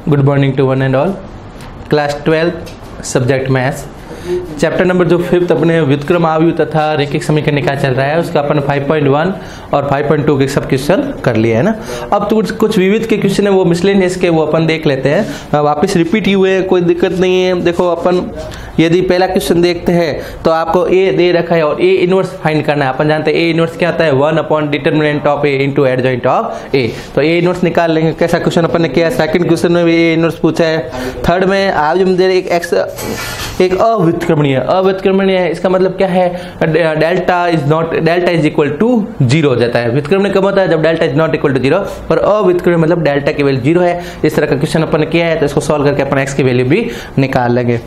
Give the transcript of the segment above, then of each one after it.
Good morning to one and all. Class 12 subject maths chapter number जो 5th अपने व्युत्क्रम आव्यूह तथा रैखिक समीकरण चल रहा है, उसका अपन 5.1 और 5.2 के सब क्वेश्चन कर लिए है ना। अब तो कुछ विविध के क्वेश्चन है वो मिसलेनियस के, वो अपन देख लेते हैं। वापस रिपीट ही हुए, कोई दिक्कत नहीं है। देखो अपन यदि पहला क्वेश्चन देखते हैं तो आपको ए दे रखा है और ए इनवर्स फाइंड करना है। अपन जानते हैं ए इनवर्स क्या आता है, 1 upon determinant of A into adjoint of A. तो ए इनवर्स निकाल लेंगे। कैसा क्वेश्चन अपन ने किया, सेकंड क्वेश्चन में भी ए इनवर्स पूछा है। थर्ड में आज हम दे एक अव्युत्क्रमणीय है। इसका मतलब क्या है, डेल्टा इज इक्वल टू 0 हो जाता है। व्युत्क्रमणीय कब होता है, जब delta is not equal to 0, और अव्युत्क्रमणीय मतलब डेल्टा की वैल्यू 0 है। इस तरह का क्वेश्चन अपन ने किया है, तो इसको सॉल्व करके अपन एक्स की वैल्यू भी निकाल लेंगे।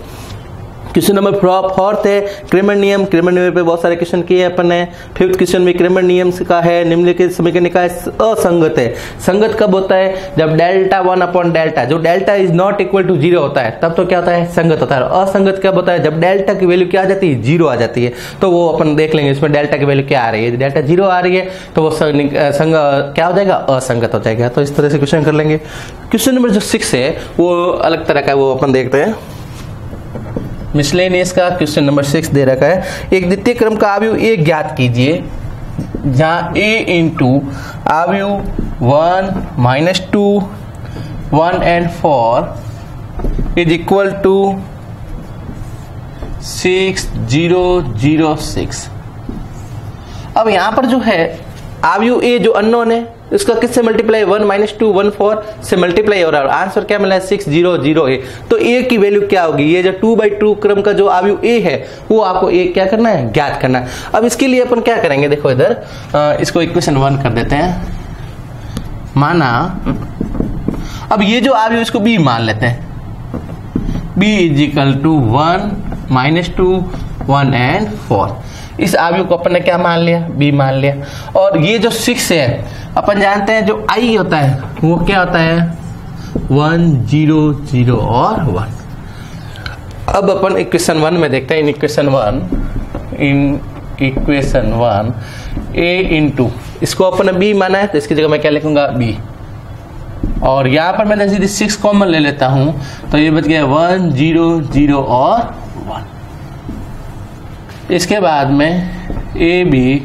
क्वेश्चन नंबर 4 है क्रेमर नियम। क्रेमर नियम पे बहुत सारे क्वेश्चन किए अपन ने। 5th क्वेश्चन में क्रेमर नियम का है, निम्नलिखित समीकरण का असंगत है। संगत कब होता है, जब डेल्टा 1 अपॉन डेल्टा, जो delta is not equal to 0 होता है, तब तो क्या होता है, संगत होता है। असंगत कब होता है, जब डेल्टा की वैल्यू क्या आ जाती है, 0 आ जाती है। तो वो अपन देख लेंगे इसमें डेल्टा की वैल्यू क्या आ रही है। डेल्टा 0 आ रही है तो वो क्या हो जाएगा, असंगत हो जाएगा। तो इस तरह से क्वेश्चन कर लेंगे। क्वेश्चन नंबर जो 6 है वो अलग तरह का है, वो अपन देखते हैं। मिसलेनियस का क्वेश्चन नंबर 6 दे रखा है। एक द्वितीय क्रम का आव्यूह ए ज्ञात कीजिए, जहां ए इंटू आव्यूह 1, -2, 1 and 4 इज इक्वल टू 6, 0, 0, 6। अब यहां पर जो है आव्यूह ए जो अननोन है, इसका किससे मल्टीप्लाई, 1, -2, 1, 4 से मल्टीप्लाई हो रहा है। आंसर क्या मिला है, 6, 0, 0 है। तो ए की वैल्यू क्या होगी, ये जो 2/2 क्रम का जो आव्यूह ए है वो आपको ए क्या करना है, ज्ञात करना है। अब इसके लिए अपन क्या करेंगे, देखो इधर इसको इक्वेशन 1 कर देते हैं। माना अब ये जो आव्यूह इसको बी मान लेते हैं। B is equal to 1, -2, 1 and 4। इस आव्यूह को अपन ने क्या मान लिया, बी मान लिया। और ये जो 6 है, अपन जानते हैं जो आई होता है वो क्या होता है, 1, 0, 0 और 1। अब अपन इक्वेशन 1 में देखते हैं। इन इक्वेशन 1 ए इंटू, इसको अपन ने बी माना है तो इसकी जगह मैं क्या लिखूंगा, बी। और यहां पर मैं सीधे 6 कॉमन ले लेता हूं तो ये बच गया 1, 0, 0 और 1। इसके बाद में A B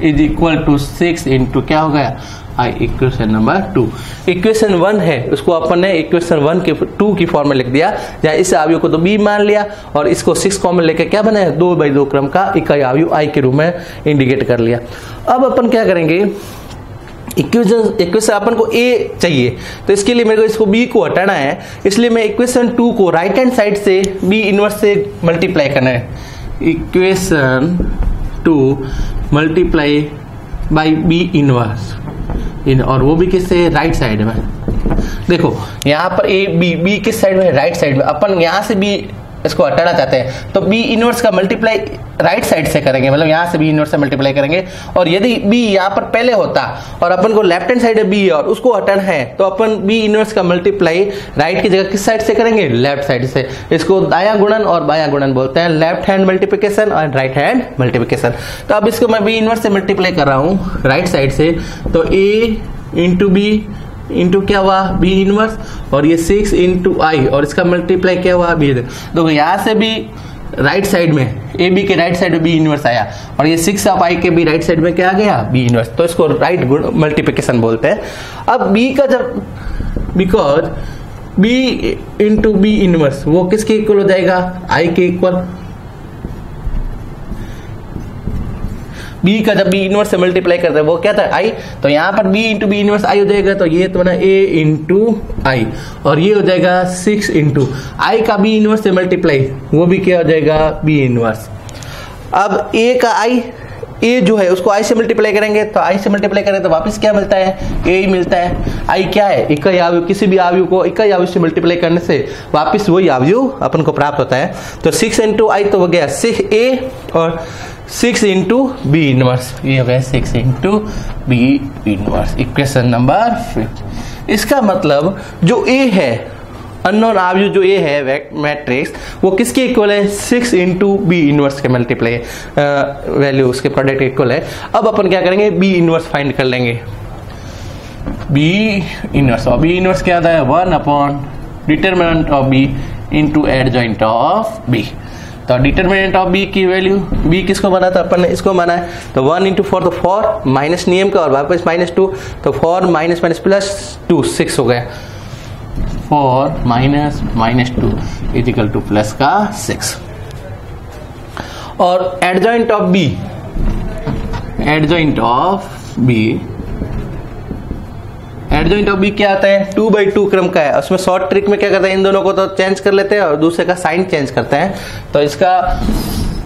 is equal to 6 into क्या हो गया, आई इक्वेशन नंबर 2। इक्वेशन 1 है उसको अपन ने इक्वेशन 1 के 2 की फॉर्म में लिख दिया, जहाँ इस आव्यूह को तो बी मान लिया और इसको 6 कॉमन लेके क्या बनाया, 2/2 क्रम का इकाई आव्यूह आई के रूप में इंडिकेट कर लिया। अब अपन क्या करेंगे, इक्वेशन अपन को ए चाहिए तो इसके लिए मेरे को इसको बी को हटाना है, इसलिए मैं इक्वेशन 2 को राइट हैंड साइड से बी इनवर्स से मल्टीप्लाई करना है। Equation 2 multiply by B inverse और वो भी किससे, राइट साइड में। देखो यहाँ पर ए बी किस साइड में, राइट साइड में। अपन यहाँ से बी इसको हटाना चाहते हैं तो बी इनवर्स का मल्टीप्लाई राइट साइड से करेंगे, मतलब यहाँ से बी इनवर्स से मल्टीप्लाई करेंगे। और यदि बी यहाँ पर पहले होता और अपन को लेफ्ट हैंड साइड बी है और उसको हटाना है तो अपन बी इनवर्स का मल्टीप्लाई राइट की जगह किस साइड से करेंगे, लेफ्ट साइड से। इसको दायां गुणन और बायां गुणन बोलते हैं, लेफ्ट हैंड मल्टीप्लिकेशन और राइट हैंड मल्टीप्लिकेशन। तो अब इसको मैं बी इनवर्स से मल्टीप्लाई कर रहा हूँ राइट साइड से, तो ए इंटू बी इंटू क्या हुआ, बी इनवर्स, और ये 6 इंटू आई और इसका मल्टीप्लाई क्या हुआ, बी। देखो यहाँ से भी राइट साइड में ए बी के राइट साइड में बी इनवर्स आया और ये 6 ऑफ आई के भी राइट साइड में क्या आ गया, बी इनवर्स। तो इसको राइट मल्टीप्लिकेशन बोलते हैं। अब बी का जब, because B into B inverse वो किसके इक्वल हो जाएगा, आई के इक्वल। बी का जब बी इनवर्स से मल्टीप्लाई करते हैं वो क्या था, आई। तो यहाँ पर B into B inverse I हो जाएगा, तो ये तो बना ए इंटू आई और ये हो जाएगा 6 इंटू आई का बी इनवर्स से मल्टीप्लाई, वो भी क्या हो जाएगा, बी इनवर्स। अब ए का आई, ए जो है उसको आई से मल्टीप्लाई करेंगे तो आई से मल्टीप्लाई करें तो वापस क्या मिलता है, ए ही मिलता है। आई क्या है, इकाई आव्यूह, किसी भी आव्यूह को इकाई आव्यूह से मल्टीप्लाई करने से वापस वही आव्यूह अपन को प्राप्त होता है। तो 6 इंटू आई तो हो गया 6 ए और 6 इंटू बी इनवर्स, ये हो गया 6 into B inverse. Equation number 5। इसका मतलब जो ए है, अननोन आव्यूह जो ए है मैट्रिक्स, वो किसके इक्वल है, 6 इंटू बी इनवर्स के मल्टीप्लाई वैल्यू उसके प्रोडक्ट इक्वल है। अब अपन क्या करेंगे, बी इनवर्स फाइंड कर लेंगे। बी इनवर्स, और बी इनवर्स क्या आता है 1 upon determinant of B into adjoint of B. तो डिटर्मिनेंट ऑफ बी की वैल्यू, बी किसको माना था अपन ने, इसको माना है, तो 1 इंटू 4 तो 4 माइनस नियम का और वापस -2, तो 4 माइनस माइनस प्लस 2 6 हो गया, 4 माइनस -2 इजिकल टू प्लस का 6। और adjoint of B, adjoint of B, adjoint of B क्या आता है 2/2 क्रम का है। उसमें शॉर्ट ट्रिक में क्या करते हैं, इन दोनों को तो चेंज कर लेते हैं और दूसरे का साइन चेंज करते हैं। तो इसका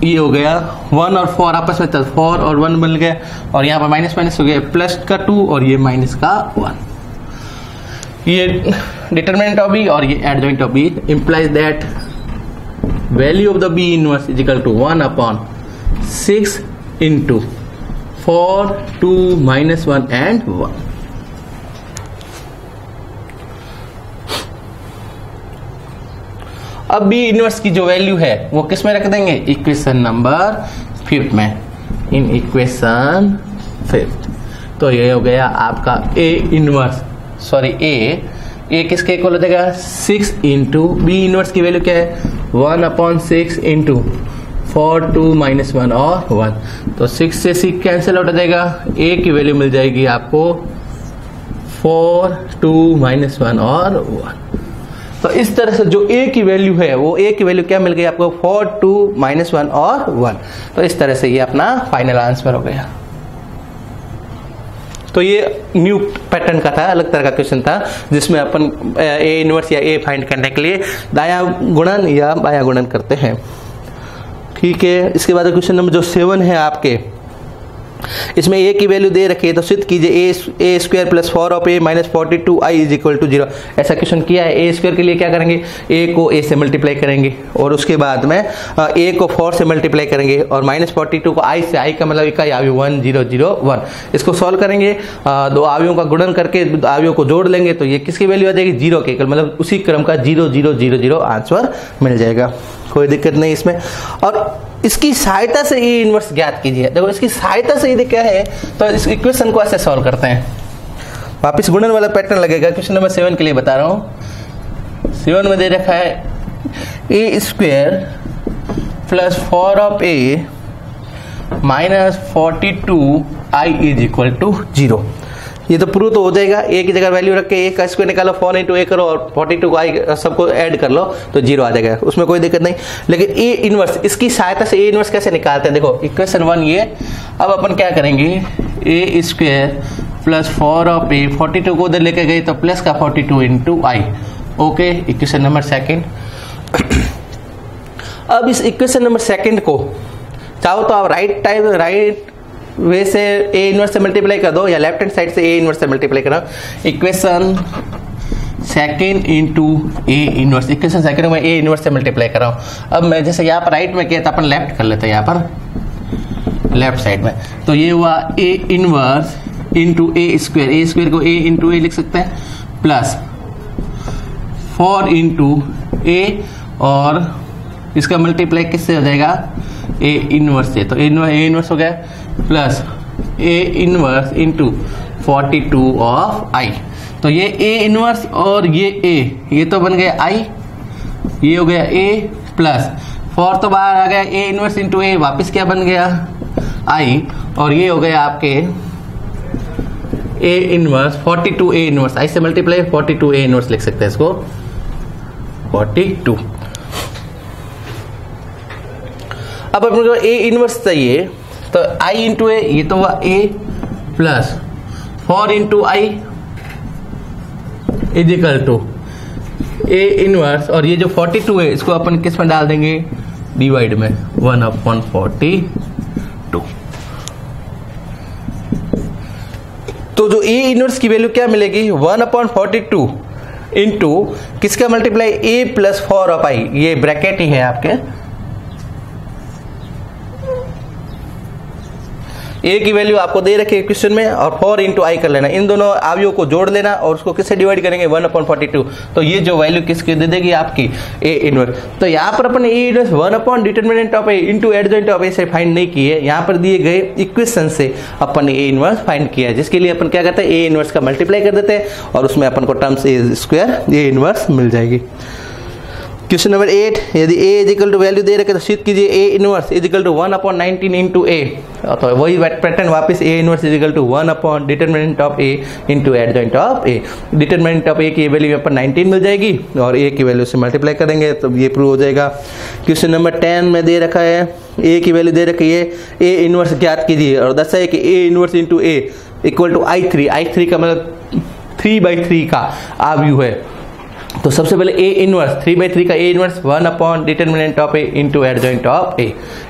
ये हो गया 1 और 4 आपस में 4 और 1 बन गए, और यहाँ पर माइनस माइनस हो गया प्लस का 2 और ये माइनस का 1। ये डिटरमिनेंट ऑफ बी और ये adjoint of B implies that value of the B inverse is equal to 1 upon 6 into 4 2 -1 and 1। अब बी इनवर्स की जो वैल्यू है वो किस में रख देंगे, इक्वेशन नंबर 5 में, इन इक्वेशन 5। तो ये हो गया आपका ए इनवर्स, सॉरी ए किसके इक्वल हो जाएगा 6 इंटू बी इनवर्स की वैल्यू क्या है 1 अपॉन 6 इंटू 4 2 -1 और 1। तो 6 से 6 कैंसिल आउट हो जाएगा, ए की वैल्यू मिल जाएगी आपको 4 2 -1 और 1। तो इस तरह से जो ए की वैल्यू है वो ए की वैल्यू क्या मिल गई आपको 4 2 -1 और 1। तो इस तरह से ये अपना फाइनल आंसर हो गया। तो ये न्यू पैटर्न का था, अलग तरह का क्वेश्चन था, जिसमें अपन ए इनवर्स या ए फाइंड करने के लिए दायां गुणन या बायां गुणन करते हैं। ठीक है, इसके बाद क्वेश्चन नंबर जो 7 है आपके, इसमें ए की वैल्यू दे रखी है, तो सिद्ध कीजिए A square plus 4 of A minus 42 I is equal to 0। ऐसा क्वेश्चन किया है। ए स्क्वायर के लिए क्या करेंगे, ए को ए से मल्टीप्लाई करेंगे और उसके बाद में ए को 4 से मल्टीप्लाई करेंगे और -42 को आई से, आई का मतलब इकाई आयु 1 0 0 1। इसको सॉल्व करेंगे, दो आवियों का गुणन करके आवियों को जोड़ लेंगे, तो ये किसकी वैल्यू आ जाएगी 0 के, मतलब उसी क्रम का 0 0 0 0 आंसर मिल जाएगा, कोई दिक्कत नहीं इसमें। और इसकी सहायता से ए इनवर्स ज्ञात कीजिए। देखो इसकी सहायता से ये क्या है, तो इस इक्वेशन को ऐसे सॉल्व करते हैं, वापस गुणन वाला पैटर्न लगेगा। क्वेश्चन नंबर 7 के लिए बता रहा हूं। 7 में दे रखा है A square plus 4 of A minus 42 I is equal to 0। ये तो प्रूव तो हो जाएगा, ए की जगह वैल्यू रख के ए का स्क्वायर निकालो, 4 इंटू ए करो और 42 को आई सबको ऐड कर लो तो 0 आ जाएगा, उसमें कोई दिक्कत नहीं। लेकिन ए इनवर्स, इसकी सहायता से ए इनवर्स कैसे निकालते हैं, देखो इक्वेशन 1 ये। अब अपन क्या करेंगे, A square plus 4 of A, 42 को उधर लेके गए तो प्लस का 42 into I. Okay, equation number 2। अब इस इक्वेशन नंबर 2 को चाहो तो आप राइट वे से ए इनवर्स से मल्टीप्लाई कर दो या लेफ्ट हैंड साइड से ए इनवर्स से मल्टीप्लाई करो। Equation 2 into A inverse, equation 2 में ए इनवर्स से मल्टीप्लाई कर रहा हूं। अब मैं जैसे यहाँ पर राइट में किया था, अपन लेफ्ट कर लेते हैं, यहाँ पर लेफ्ट साइड में, तो ये हुआ ए इनवर्स इंटू ए स्क्वायर, ए स्क्वायर को ए इंटू ए लिख सकते हैं, प्लस 4 इंटू ए और इसका मल्टीप्लाई किससे हो जाएगा, ए इनवर्स से, तो ए इनवर्स हो गया, plus A inverse into 42 of I. तो ये ए इनवर्स और ये ए, ये तो बन गया आई, ये हो गया ए, प्लस 4 तो बाहर आ गया, ए इनवर्स इंटू ए वापिस क्या बन गया आई, और ये हो गया आपके ए इनवर्स 42 ए इनवर्स, आई से मल्टीप्लाई 42 ए इनवर्स लिख सकते हैं इसको 42। अब अपने को ए इनवर्स चाहिए, तो आई इंटू ए, ये तो हुआ A, plus 4 into I is equal to A inverse, और ये जो 42 है इसको अपन किस में डाल देंगे, डिवाइड में 1/42। तो जो ए इनवर्स की वैल्यू क्या मिलेगी 1/42 इंटू किसका मल्टीप्लाई, ए प्लस 4 ऑफ आई, ये ब्रैकेट ही है आपके, ए की वैल्यू आपको दे रखी है क्वेश्चन में और 4 इंटू आई कर लेना, इन दोनों अवयव को जोड़ लेना और उसको किससे डिवाइड करेंगे 1/42। तो ये जो वैल्यू किसकी दे देगी आपकी ए इनवर्स। तो यहाँ पर अपन A inverse 1 determinant of A into adjoint of A से फाइंड नहीं की है, यहाँ पर दिए गए इक्वेशन से अपन ए इनवर्स फाइंड किया है, जिसके लिए अपन क्या करते हैं ए इनवर्स का मल्टीप्लाई कर देते हैं और उसमें अपन को terms A square A inverse मिल जाएगी। क्वेश्चन नंबर 8, यदि a is equal to value दे रखे तो सिद्ध कीजिए a inverse is equal to 1/19 into A. तो वही पैटर्न वापस a inverse is equal to 1 determinant of a into adjoint of a। Determinant of a की वैल्यू पर 19 मिल जाएगी और a की वैल्यू से मल्टीप्लाई करेंगे तो ये प्रूव हो जाएगा। क्वेश्चन नंबर 10 में दे रखा है a की वैल्यू दे रखी है, a इनवर्स ज्ञात कीजिए और दर्शाए कि a inverse into a equal to I3 का मतलब 3/3 का अवयव है। तो सबसे पहले a इनवर्स 3/3 का a inverse 1 determinant of a into adjoint of a,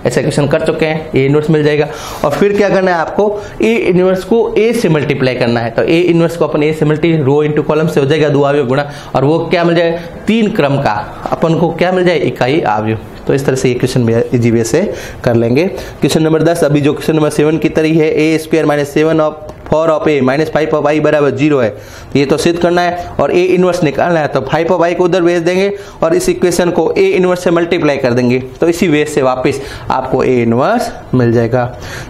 ऐसा क्वेश्चन कर चुके हैं, a इनवर्स मिल जाएगा। और फिर क्या करना है आपको a इनवर्स को a से मल्टीप्लाई करना है, तो a इनवर्स को अपन a से मल्टीप्लाई रो इंटू कॉलम से हो जाएगा 2 अवयव गुणा और वो क्या मिल जाए 3 क्रम का अपन को क्या मिल जाए इकाई अवयव। तो इस तरह से ये क्वेश्चन इजी वे से कर लेंगे। क्वेश्चन नंबर 10, अभी जो क्वेश्चन नंबर 7 की तरह है a square minus 7 of 4 of a minus 5 of i बराबर 0 है, ये तो सिद्ध करना है और a इनवर्स निकालना है। तो 5 ऑफ i को उधर भेज देंगे और इस इक्वेशन को a इनवर्स से मल्टीप्लाई कर देंगे, तो इसी वे से वापस आपको a इनवर्स मिल जाएगा।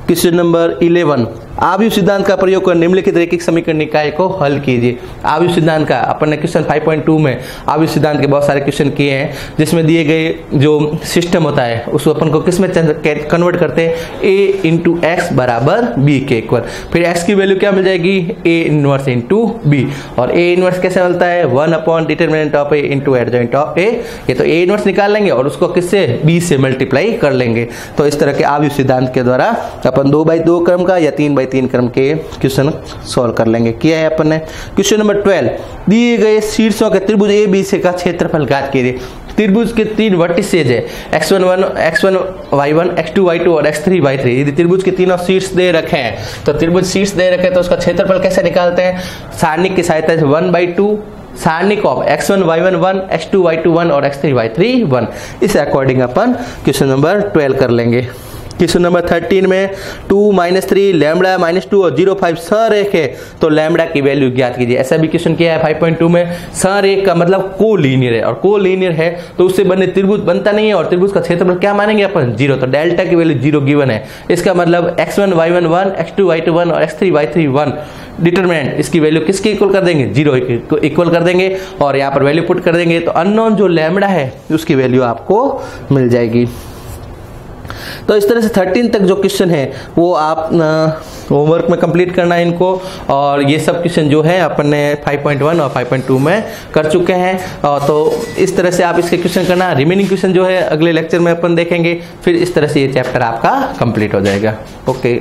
क्वेश्चन नंबर 11, आव्यूह सिद्धांत का प्रयोग कर निम्नलिखित रैखिक समीकरण निकाय को हल कीजिए। आव्यूह सिद्धांत का अपन ने क्वेश्चन 5.2 में आव्यूह सिद्धांत के बहुत सारे क्वेश्चन किए हैं, जिसमें दिए गए जो सिस्टम होता है उसको अपन को किस में कन्वर्ट करते हैं a इंटू एक्स बराबर b के इक्वल। फिर x की वैल्यू क्या मिल जाएगी a इनवर्स इंटू b और a इनवर्स कैसे मिलता है 1 determinant of a into adjoint of a। ये तो a इनवर्स निकाल लेंगे और उसको किससे b से मल्टीप्लाई कर लेंगे। तो इस तरह के आव्यूह सिद्धांत के द्वारा अपन 2/2 क्रम का या 3/3 क्रम के क्वेश्चन सॉल्व कर लेंगे। किया है अपन ने। क्वेश्चन नंबर 12, दिए गए शीर्षों के त्रिभुज ए बी से का क्षेत्रफल ज्ञात कीजिए। त्रिभुज के 3 वर्टिसेज है x1 y1 x2 y2 और x3 y3। यदि त्रिभुज के तीनों शीर्ष दे रखे हैं तो त्रिभुज शीर्ष दे रखे हैं तो उसका क्षेत्रफल कैसे निकालते हैं, सारणिक की सहायता से 1/2 सारणिक of x1 y1 1 x2 y2 1 और x3 y3 1, इस अकॉर्डिंग अपन क्वेश्चन नंबर 12 कर लेंगे। क्वेश्चन नंबर 13 में 2 -3 लैम्बडा -2 और 0.5 सरेख है, तो लैम्बडा की वैल्यू ज्ञात कीजिए। ऐसा भी क्वेश्चन किया है 5.2 में। सरेख का मतलब कोलीनियर है और कोलीनियर है तो उससे बने त्रिभुज बनता नहीं है और त्रिभुज का क्षेत्रफल क्या मानेंगे अपन 0, तो डेल्टा की वैल्यू 0 गिवन है। इसका मतलब x1 y1 1 x2 y2 1 और x3 y3 1 डिटरमिनेंट इसकी वैल्यू किसके इक्वल कर देंगे 0 को इक्वल कर देंगे और यहाँ पर वैल्यू पुट कर देंगे तो अननोन जो लैम्बडा है उसकी वैल्यू आपको मिल जाएगी। तो इस तरह से 13 तक जो क्वेश्चन है वो आप होमवर्क में कंप्लीट करना है इनको, और ये सब क्वेश्चन जो है अपन ने 5.1 और 5.2 में कर चुके हैं। तो इस तरह से आप इसके क्वेश्चन करना, रिमेनिंग क्वेश्चन जो है अगले लेक्चर में अपन देखेंगे, फिर इस तरह से ये चैप्टर आपका कंप्लीट हो जाएगा। ओके।